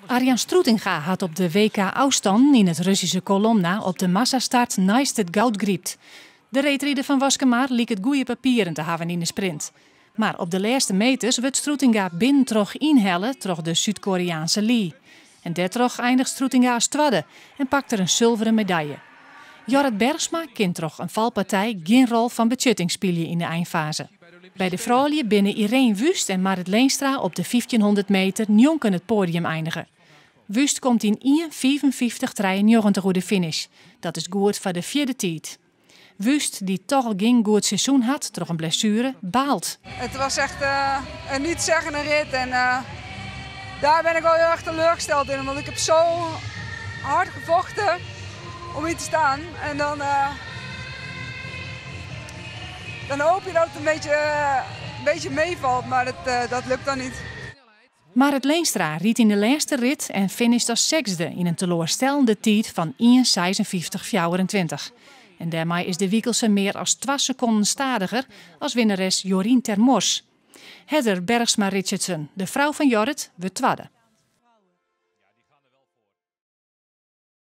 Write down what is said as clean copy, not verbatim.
Arjan Stroetinga had op de WK Austan in het Russische Kolomna op de massastart naast het goud griept. De reetrieder van Waskemaar liek het goede papieren te hebben in de sprint. Maar op de laatste meters werd Stroetinga binnen trog inhellen troch de Zuid-Koreaanse Lee. En daardoor eindigt Stroetinga als tweede en pakt er een zilveren medaille. Jorrit Bergsma kent troch een valpartij geen rol van betjutting spelen in de eindfase. Bij de vrouwen binnen Irene Wust en Marit Leenstra op de 1500 meter njonken het podium eindigen. Wust komt in 1:55:93 door de finish. Dat is goed voor de vierde tijd. Wust, die toch al geen goed seizoen had, door een blessure, baalt. Het was echt een niet-zeggende rit en daar ben ik wel heel erg teleurgesteld in. Want ik heb zo hard gevochten om hier te staan. En dan hoop je dat het een beetje meevalt, maar dat lukt dan niet. Marit Leenstra riet in de laatste rit en finisht als zesde in een teleurstellende tijd van 1:56:24. En daarmee is de Wiekelse meer als 2 seconden stadiger als winnares Jorien Termors. Heather Bergsma Richardson, de vrouw van Jorrit, werd tweede.